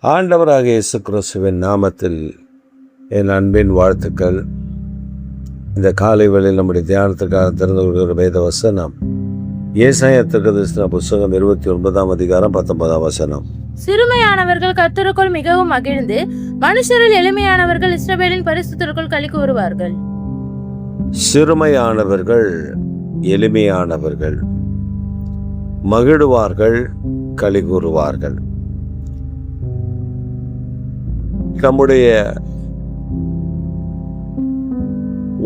ஆண்டவராக இயேசு கிறிஸ்துவின் நாமத்தில் என் அன்பின் வாழ்த்துக்கள். இந்த காலை வேளையில் நம்முடைய தியானத்துக்காக திறந்து கொள்கிற வேத வசனம் ஏசாயா தீர்க்கதரிசன புத்தகம் 29 அதிகாரம் 19 வசனம். சிறுமையானவர்கள் கர்த்தருக்குள் மிகவும் மகிழ்ந்து, மனுஷரில் எளிமையானவர்கள் இஸ்ரவேலின் பரிசுத்தருக்குள் களி கூறுவார்கள். சிறுமையானவர்கள் எளிமையானவர்கள் மகிழ்வார்கள், களி கூறுவார்கள். நம்முடைய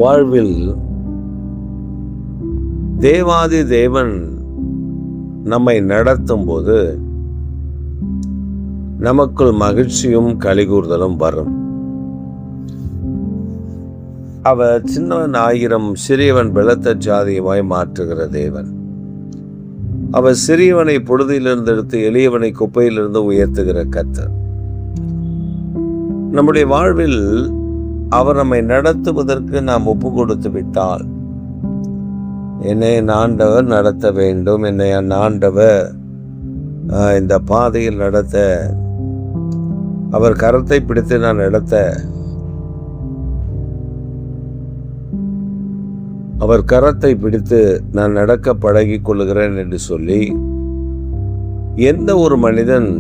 வாழ்வில் தேவாதி தேவன் நம்மை நடத்தும் போது நமக்குள் மகிழ்ச்சியும் கலிகூறுதலும் வரும். அவர் சின்னவன் ஆயிரம் சிறியவன் பலத்த ஜாதியுமாய் மாற்றுகிற தேவன். அவர் சிறியவனை பொழுதிலிருந்து எடுத்து எளியவனை குப்பையிலிருந்து உயர்த்துகிற கர்த்தர். நம்முடைய வாழ்வில் அவர் நம்மை நடத்துவதற்கு நாம் ஒப்பு கொடுத்து விட்டால், என்னை ஆண்டவர் நடத்த வேண்டும், என்னை ஆண்டவர் இந்த பாதையில் நடத்த, அவர் கரத்தை பிடித்து நான் நடத்த, அவர் கரத்தை பிடித்து நான் நடக்க பழகி கொள்ளுகிறேன் என்று சொல்லி எந்த ஒரு மனிதன்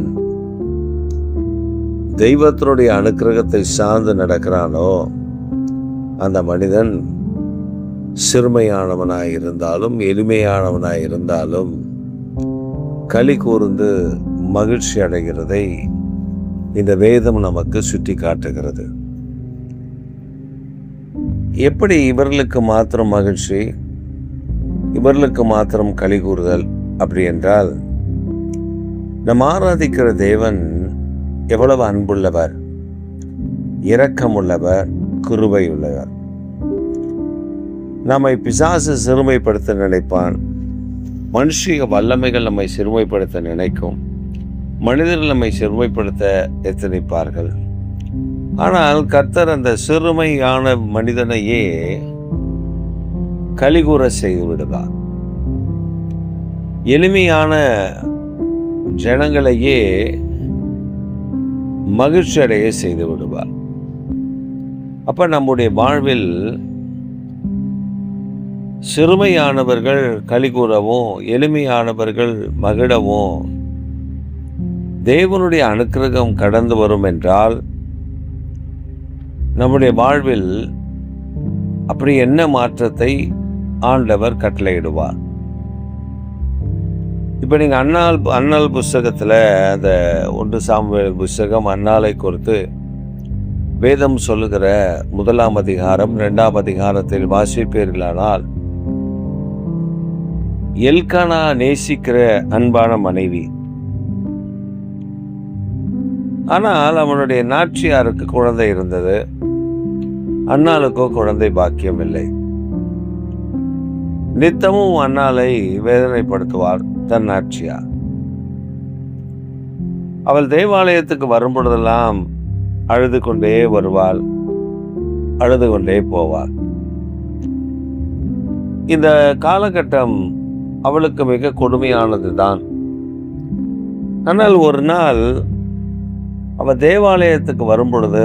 தெய்வத்தினுடைய அனுக்கிரகத்தை சார்ந்து நடக்கிறானோ அந்த மனிதன் சிறுமையானவனாய் இருந்தாலும் எளிமையானவனாய் இருந்தாலும் களி கூர்ந்து மகிழ்ச்சி அடைகிறதை இந்த வேதம் நமக்கு சுட்டி காட்டுகிறது. எப்படி இவர்களுக்கு மாத்திரம் மகிழ்ச்சி, இவர்களுக்கு மாத்திரம் களி கூறுதல் அப்படி என்றால், நம் ஆராதிக்கிற தேவன் எவ்வளவு அன்புள்ளவர், இரக்கமுள்ளவர், கிருபை உள்ளவர். நம்மை பிசாசு சிறுமைப்படுத்த நினைப்பான். மனுஷிக வல்லமைகள் நம்மை சிறுமைப்படுத்த நினைக்கும். மனிதர்கள் நம்மை சிறுமைப்படுத்த எத்தனிப்பார்கள். ஆனால் கர்த்தர் அந்த சிறுமையான மனிதனையே கலிகூற செய்து விடுவார். எளிமையான ஜனங்களையே மகிழ்ச்சி அடைய செய்து விடுவார். அப்ப நம்முடைய வாழ்வில் சிறுமையானவர்கள் களி கூறவும், எளிமையானவர்கள் மகிழவும் தேவனுடைய அனுக்கிரகம் கடந்து வரும் என்றால், நம்முடைய வாழ்வில் அப்படி என்ன மாற்றத்தை ஆண்டவர் கட்டளையிடுவார். இப்போ நீங்கள் அன்னாள் புஸ்தகத்தில் அந்த 1 சாமுவேல் புஸ்தகம் அன்னாளை குறித்து வேதம் சொல்லுகிற 1 அதிகாரம் 2 அதிகாரத்தில் வாசிப்பீர்களானால், எல்கானா நேசிக்கிற அன்பான மனைவி. ஆனால் அவனுடைய நாச்சியாருக்கு குழந்தை இருந்தது, அன்னாளுக்கோ குழந்தை பாக்கியம் இல்லை. நித்தமும் அன்னாளை வேதனைப்படுத்துவார் தன் நாச்சியார். அவள் தேவாலயத்துக்கு வரும் பொழுதெல்லாம் அழுது கொண்டே வருவாள், அழுது கொண்டே போவாள். இந்த காலகட்டம் அவளுக்கு மிக கொடுமையானது தான். ஆனால் ஒரு நாள் அவள் தேவாலயத்துக்கு வரும் பொழுது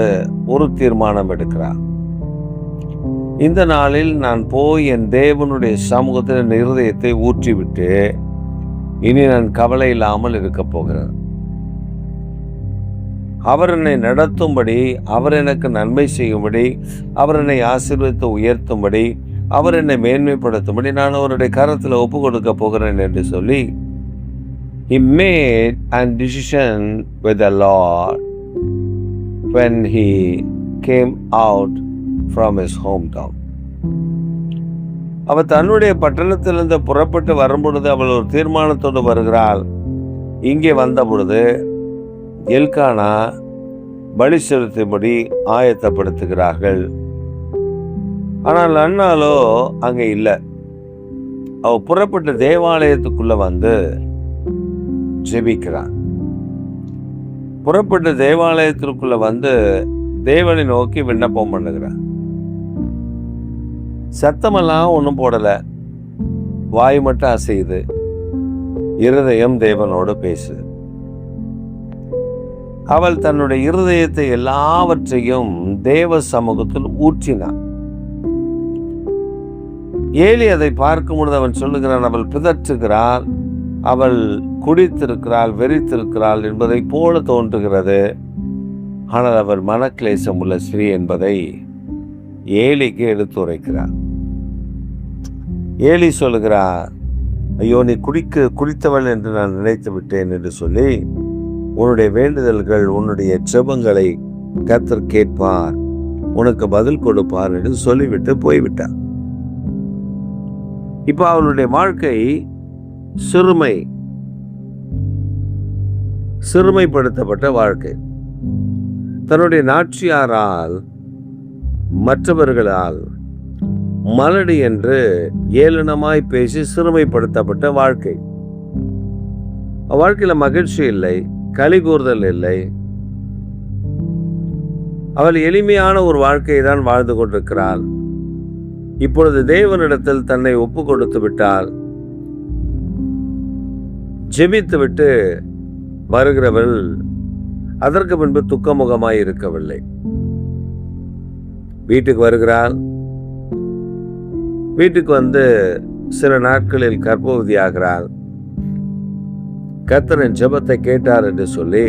ஒரு தீர்மானம் எடுக்கிறாள். இந்த நாளில் நான் போய் என் தேவனுடைய சமூகத்தில் என் இருதயத்தை ஊற்றிவிட்டு இனி நான் கவலை இல்லாமல் இருக்க போகிறேன். அவர் என்னை நடத்தும்படி, அவர் எனக்கு நன்மை செய்யும்படி, அவர் என்னை ஆசீர்வதித்து உயர்த்தும்படி, அவர் என்னை மேன்மைப்படுத்தும்படி நான் அவருடைய கரத்தில் ஒப்பு கொடுக்க போகிறேன் என்று சொல்லி he made a decision with the Lord when he came out from his hometown. அவள் தன்னுடைய பட்டணத்திலிருந்து புறப்பட்டு வரும் பொழுது அவள் ஒரு தீர்மானத்தோடு வருகிறாள். இங்கே வந்த பொழுது எல்கானா பலி செலுத்தும்படி ஆயத்தப்படுத்துகிறார்கள். ஆனால் அண்ணாலோ அங்கே இல்லை. அவள் புறப்பட்டு தேவாலயத்துக்குள்ள வந்து ஜெபிக்கிறான். புறப்பட்டு தேவாலயத்திற்குள்ள வந்து தேவனை நோக்கி விண்ணப்பம் பண்ணுகிறான். சத்தமெல்லாம் ஒன்றும் போடலை, வாய் மட்டும் அசையுது, இருதயம் தேவனோடு பேசுது. அவள் தன்னுடைய இருதயத்தை எல்லாவற்றையும் தேவ சமூகத்தில் ஊற்றினாள். ஏலி அதை பார்க்கும் பொழுது அவன் சொல்லுகிறான், அவள் பிதற்றுகிறாள், அவள் குடித்திருக்கிறாள், வெறித்திருக்கிறாள் என்பதை போல தோன்றுகிறது. ஆனால் அவர் மனக்லேசம் உள்ள ஸ்ரீ என்பதை ஏலிக்கு எடுத்துரைக்கிறார். ஏலி சொல்லுகிறார், ஐயோ நீ குடித்தவள் என்று நான் நினைத்து விட்டேன் என்று சொல்லி, உன்னுடைய வேண்டுதல்கள் உன்னுடைய ஜெபங்களை கர்த்தர் கேட்பார், உனக்கு பதில் கொடுப்பார் என்று சொல்லிவிட்டு போய்விட்டார். இப்ப அவளுடைய வாழ்க்கை சிறுமைப்படுத்தப்பட்ட வாழ்க்கை. தன்னுடைய நாச்சியாரால் மற்றவர்களால் மலடி என்று ஏளனமாய் பேசி சிறுமைப்படுத்தப்பட்ட வாழ்க்கை. வாழ்க்கையில மகிழ்ச்சி இல்லை, களி கூறுதல் இல்லை. அவள் எளிமையான ஒரு வாழ்க்கையை தான் வாழ்ந்து கொண்டிருக்கிறாள். இப்பொழுது தேவனிடத்தில் தன்னை ஒப்பு கொடுத்து விட்டால், ஜெபித்து விட்டு வருகிறவள் அதற்கு பின்பு துக்கமுகமாய் இருக்கவில்லை. வீட்டுக்கு வருகிறாள். வீட்டுக்கு வந்து சில நாட்களில் கர்ப்பவதியாகிறாள். கர்த்தரின் ஜெபத்தை கேட்டார் என்று சொல்லி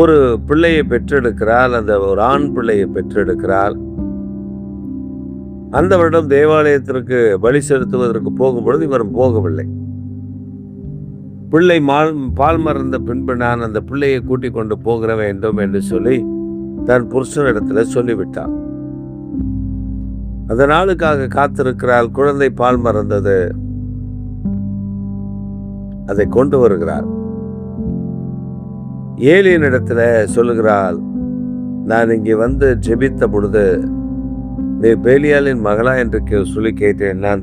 ஒரு பிள்ளையை பெற்றெடுக்கிறாள். அந்த ஒரு ஆண் பிள்ளையை பெற்றெடுக்கிறாள். அந்த வருடம் தேவாலயத்திற்கு பலி செலுத்துவதற்கு போகும்பொழுது இவர் போகவில்லை. பிள்ளை பால் மறந்த பின்பு நான் அந்த பிள்ளையை கூட்டிக் கொண்டு போகிற வேண்டும் என்று சொல்லி தன் புருஷனிடத்துல சொல்லிவிட்டாள். அந்த நாளுக்காக காத்திருக்கிறாள். குழந்தை பால் மறந்தது. அதை கொண்டு வருகிறாள். ஏலியின் இடத்துல சொல்லுகிறாள், நான் இங்கே வந்து ஜெபித்த பொழுது நீ பேலியாலின் மகளா என்று சொல்லி கேட்டேன். நான்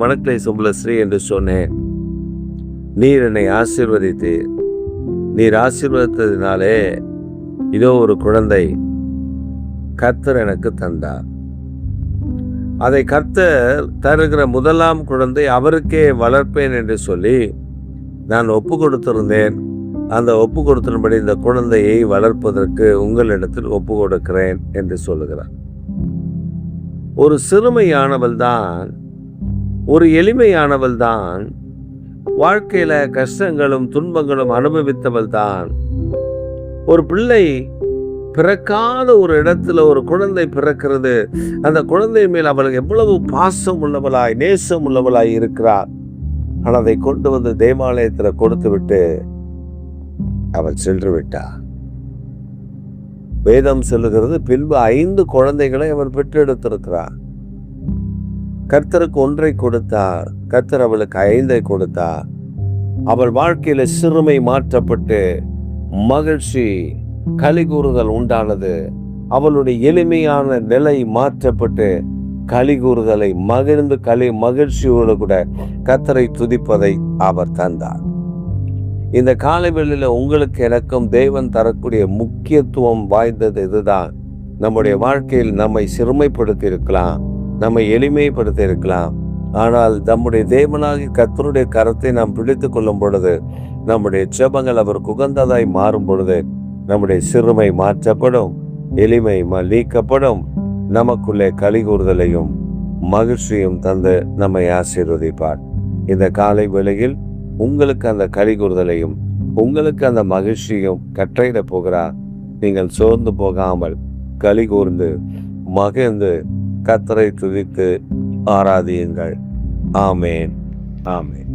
மனக்லேசம் உள்ள ஸ்ரீ என்று சொன்னேன். நீர் என்னை ஆசீர்வதித்தீர். நீர் ஆசீர்வதித்ததினாலே இதோ ஒரு குழந்தை கர்த்தர் எனக்கு தந்தார். அதை கர்த்தர் தருகிற முதலாம் குழந்தை அவருக்கே வளர்ப்பேன் என்று சொல்லி நான் ஒப்பு கொடுத்திருந்தேன். அந்த ஒப்பு கொடுத்தபடி இந்த குழந்தையை வளர்ப்பதற்கு உங்களிடத்தில் ஒப்பு கொடுக்கிறேன் என்று சொல்லுகிறார். ஒரு சிறுமையானவள் தான், ஒரு எளிமையானவள் தான், வாழ்க்கையில கஷ்டங்களும் துன்பங்களும் அனுபவித்தவள் தான். ஒரு பிள்ளை பிறக்காத ஒரு இடத்துல ஒரு குழந்தை பிறக்கிறது. அந்த குழந்தை மேல் அவளுக்கு எவ்வளவு பாசம் உள்ளவளாய் நேசம் உள்ளவளாய் இருக்கிறார். ஆனால் அதை கொண்டு வந்து தேவாலயத்தில் கொடுத்து விட்டு அவள் சென்று விட்டார். வேதம் சொல்லுகிறது, பின்பு 5 குழந்தைகளை அவள் பெற்றெடுத்திருக்கிறார். கர்த்தருக்கு 1 கொடுத்தார். கர்த்தர் அவளுக்கு 5 கொடுத்தார். அவள் வாழ்க்கையில சிறுமை மாற்றப்பட்டு மகிழ்ச்சி களி கூறுதல் உண்டானது. அவளுடைய எளிமையான நிலை மாற்றப்பட்டு களி கூறுதலை மகிழ்ந்து மகிழ்ச்சியோடு கூட கர்த்தரை துதிப்பதை அவர் தந்தார். இந்த காலைவெளியில உங்களுக்கு எனக்கும் தேவன் தரக்கூடிய முக்கியத்துவம் வாய்ந்தது இதுதான். நம்முடைய வாழ்க்கையில் நம்மை சிறுமைப்படுத்தி இருக்கலாம், நம்மை எளிமைப்படுத்தி இருக்கலாம். ஆனால் நம்முடைய தேவனாகி கர்த்தருடைய கரத்தை நாம் பிடித்து கொள்ளும் பொழுது, நம்முடைய ஜெபங்கள் அவருக்கு உகந்ததாய் மாறும் பொழுது, நம்முடைய சிறுமை மாற்றப்படும், எளிமை நீக்கப்படும். நமக்குள்ளே களி கூறுதலையும் மகிழ்ச்சியும் தந்து நம்மை ஆசீர்வதிப்பார். இந்த காலை வேளையில் உங்களுக்கு அந்த களி கூறுதலையும் உங்களுக்கு அந்த மகிழ்ச்சியும் கற்றையிட போகிறார். நீங்கள் சோர்ந்து போகாமல் களி கூர்ந்து மகிழ்ந்து கர்த்தரை துதித்து ஆராதியுங்கள். ஆமேன், ஆமேன்.